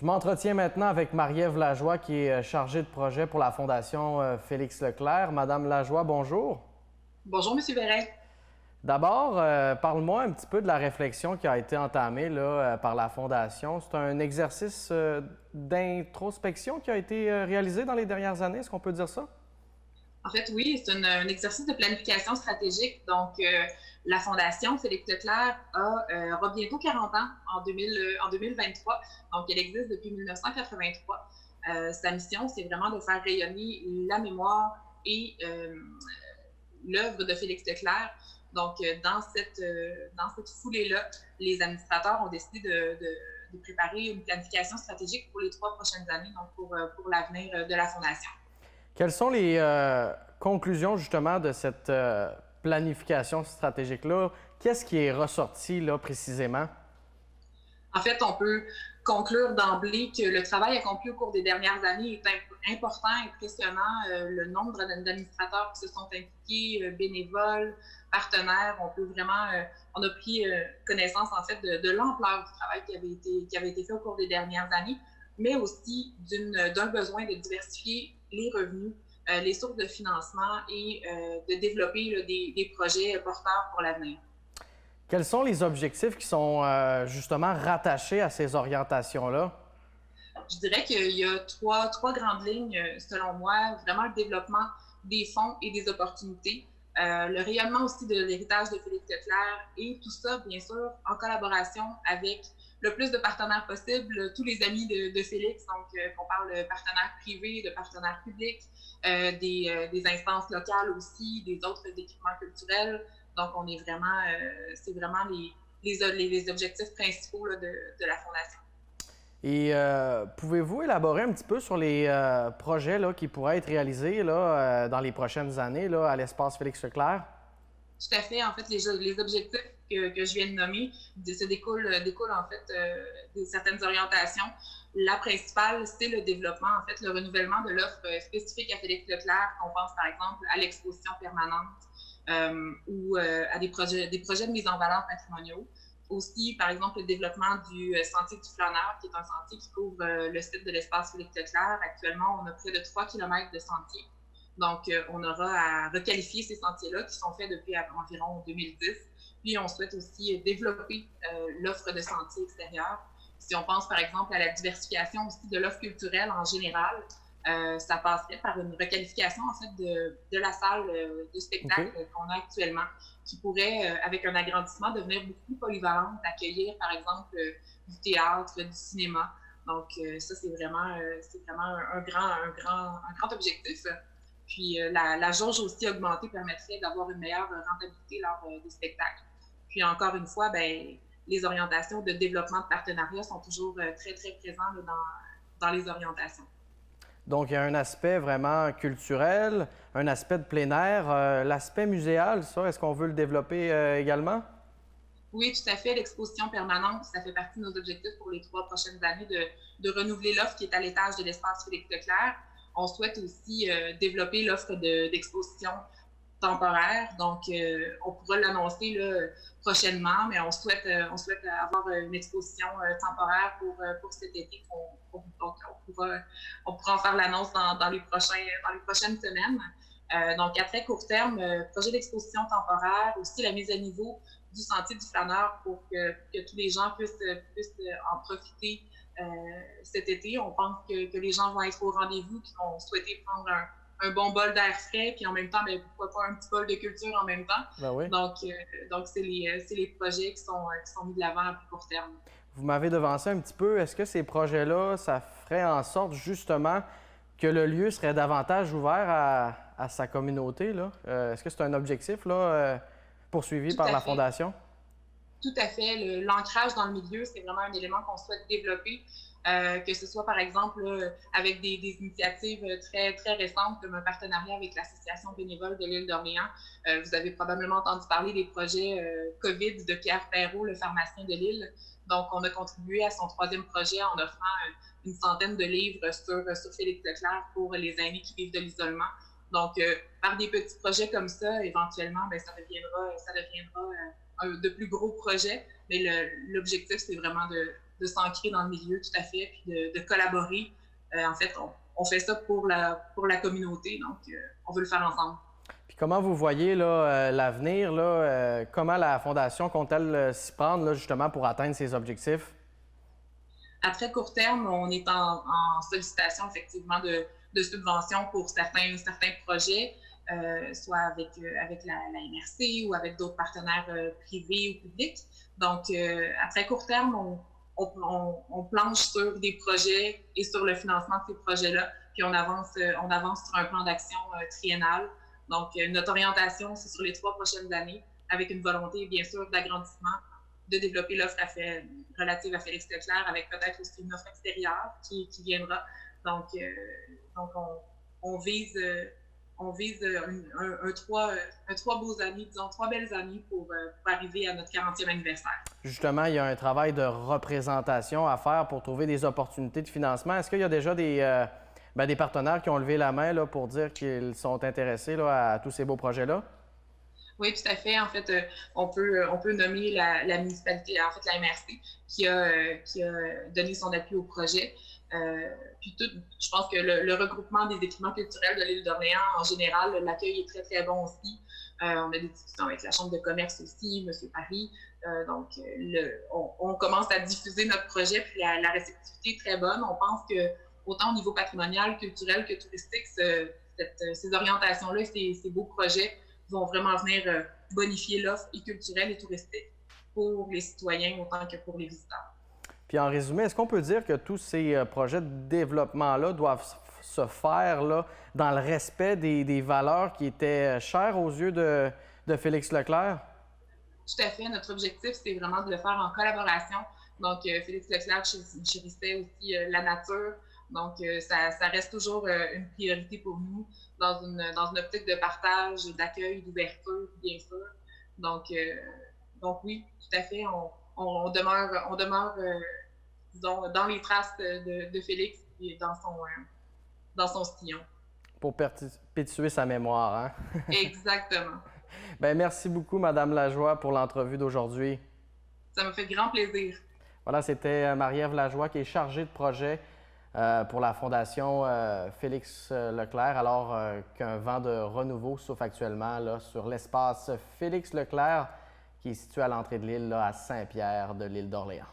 Je m'entretiens maintenant avec Marie-Ève Lajoie, qui est chargée de projet pour la Fondation Félix Leclerc. Madame Lajoie, bonjour. Bonjour, Monsieur Verret. D'abord, parle-moi un petit peu de la réflexion qui a été entamée là, par la Fondation. C'est un exercice d'introspection qui a été réalisé dans les dernières années, est-ce qu'on peut dire ça? En fait, oui, c'est un exercice de planification stratégique. Donc, la Fondation Félix Leclerc aura bientôt 40 ans en 2023. Donc, elle existe depuis 1983. Sa mission, c'est vraiment de faire rayonner la mémoire et l'œuvre de Félix Leclerc. Donc, dans cette foulée-là, les administrateurs ont décidé de préparer une planification stratégique pour les 3 prochaines années, donc pour l'avenir de la Fondation. Quelles sont les conclusions justement de cette planification stratégique-là? Qu'est-ce qui est ressorti là précisément? En fait, on peut conclure d'emblée que le travail accompli au cours des dernières années est important, impressionnant. Le nombre d'administrateurs qui se sont impliqués, bénévoles, partenaires, on a pris connaissance en fait de l'ampleur du travail qui avait été fait au cours des dernières années, mais aussi d'un besoin de diversifier les revenus, les sources de financement et de développer là, des projets porteurs pour l'avenir. Quels sont les objectifs qui sont justement rattachés à ces orientations-là? Je dirais qu'il y a trois grandes lignes, selon moi. Vraiment le développement des fonds et des opportunités, le rayonnement aussi de l'héritage de Félix Leclerc et tout ça, bien sûr, en collaboration avec le plus de partenaires possible, tous les amis de Félix, donc qu'on parle de partenaires privés, de partenaires publics, des instances locales aussi, des autres équipements culturels. Donc, c'est vraiment les objectifs principaux là, de la Fondation. Et pouvez-vous élaborer un petit peu sur les projets là, qui pourraient être réalisés là, dans les prochaines années là, à l'espace Félix Leclerc? Tout à fait. En fait, les objectifs que je viens de nommer découlent en fait de certaines orientations. La principale, c'est le développement, en fait, le renouvellement de l'offre spécifique à Félix Leclerc. On pense par exemple à l'exposition permanente ou à des projets de mise en valeur patrimoniaux. Aussi, par exemple, le développement du sentier du flâneur, qui est un sentier qui couvre le site de l'espace Félix Leclerc. Actuellement, on a près de 3 km de sentier. Donc, on aura à requalifier ces sentiers-là qui sont faits depuis environ 2010. Puis, on souhaite aussi développer l'offre de sentiers extérieurs. Si on pense, par exemple, à la diversification aussi de l'offre culturelle en général, ça passerait par une requalification, en fait, de la salle de spectacle qu'on a actuellement, qui pourrait, avec un agrandissement, devenir beaucoup plus polyvalente, accueillir, par exemple, du théâtre, du cinéma. Donc, ça, c'est vraiment un grand objectif. Puis la jauge aussi augmentée permettrait d'avoir une meilleure rentabilité lors des spectacles. Puis encore une fois, ben, les orientations de développement de partenariat sont toujours très, très présentes là, dans les orientations. Donc, il y a un aspect vraiment culturel, un aspect de plein air, l'aspect muséal, ça, est-ce qu'on veut le développer également? Oui, tout à fait. L'exposition permanente, ça fait partie de nos objectifs pour les 3 prochaines années de renouveler l'offre qui est à l'étage de l'espace Félix Leclerc. On souhaite aussi développer l'offre d'exposition temporaire. Donc, on pourra l'annoncer là, prochainement, mais on souhaite avoir une exposition temporaire pour cet été. Donc, on pourra en faire l'annonce dans les prochaines semaines. Donc, à très court terme, projet d'exposition temporaire, aussi la mise à niveau du sentier du flâneur pour que tous les gens puissent en profiter cet été. On pense que les gens vont être au rendez-vous, qui vont souhaiter prendre un bon bol d'air frais, puis en même temps, ben, pourquoi pas un petit bol de culture en même temps. Ben oui. Donc c'est les projets qui sont mis de l'avant à plus court terme. Vous m'avez devancé un petit peu. Est-ce que ces projets-là, ça ferait en sorte justement que le lieu serait davantage ouvert à sa communauté, là? Est-ce que c'est un objectif là, poursuivi par la Fondation? Tout à fait. L'ancrage dans le milieu, c'est vraiment un élément qu'on souhaite développer, que ce soit par exemple avec des initiatives très, très récentes comme un partenariat avec l'Association bénévole de l'île d'Orléans. Vous avez probablement entendu parler des projets COVID de Pierre Perrault, le pharmacien de l'île. Donc, on a contribué à son 3e projet en offrant une centaine de livres sur Félix Leclerc pour les aînés qui vivent de l'isolement. Donc, par des petits projets comme ça, éventuellement, bien, ça deviendra de plus gros projets. Mais l'objectif, c'est vraiment de de s'ancrer dans le milieu, tout à fait, puis de collaborer. En fait, on fait ça pour la communauté, donc on veut le faire ensemble. Puis comment vous voyez l'avenir? Comment la Fondation compte-t-elle s'y prendre là, justement pour atteindre ses objectifs? À très court terme, on est en sollicitation effectivement de subventions pour certains projets, soit avec la MRC ou avec d'autres partenaires privés ou publics. Donc, à très court terme, on planche sur des projets et sur le financement de ces projets-là, puis on avance sur un plan d'action triennal. Donc, notre orientation, c'est sur les 3 prochaines années, avec une volonté, bien sûr, d'agrandissement, de développer l'offre relative à Félix Leclerc, avec peut-être aussi une offre extérieure qui viendra. Donc on vise trois beaux années, disons 3 belles années pour arriver à notre 40e anniversaire. Justement, il y a un travail de représentation à faire pour trouver des opportunités de financement. Est-ce qu'il y a déjà des partenaires qui ont levé la main là, pour dire qu'ils sont intéressés là, à tous ces beaux projets-là? Oui, tout à fait. En fait, on peut nommer la municipalité, en fait la MRC, qui a donné son appui au projet. Je pense que le regroupement des équipements culturels de l'île d'Orléans, en général, l'accueil est très, très bon aussi. On a des discussions avec la Chambre de commerce aussi, M. Paris. On commence à diffuser notre projet, puis la réceptivité est très bonne. On pense que, autant au niveau patrimonial, culturel que touristique, ces orientations-là, ces beaux projets vont vraiment venir bonifier l'offre et culturelle et touristique pour les citoyens autant que pour les visiteurs. Puis en résumé, est-ce qu'on peut dire que tous ces projets de développement-là doivent se faire là, dans le respect des valeurs qui étaient chères aux yeux de Félix Leclerc? Tout à fait. Notre objectif, c'est vraiment de le faire en collaboration. Donc, Félix Leclerc chérissait aussi la nature. Donc, ça reste toujours une priorité pour nous dans une optique de partage, d'accueil, d'ouverture, bien sûr. Donc oui, tout à fait, on demeure disons, dans les traces de Félix et dans son sillon. Pour perpétuer sa mémoire, hein? Exactement. Bien, merci beaucoup, Madame Lajoie, pour l'entrevue d'aujourd'hui. Ça m'a fait grand plaisir. Voilà, c'était Marie-Ève Lajoie qui est chargée de projet pour la Fondation Félix Leclerc, alors qu'un vent de renouveau souffle actuellement là, sur l'espace Félix Leclerc qui est situé à l'entrée de l'île, à Saint-Pierre de l'île d'Orléans.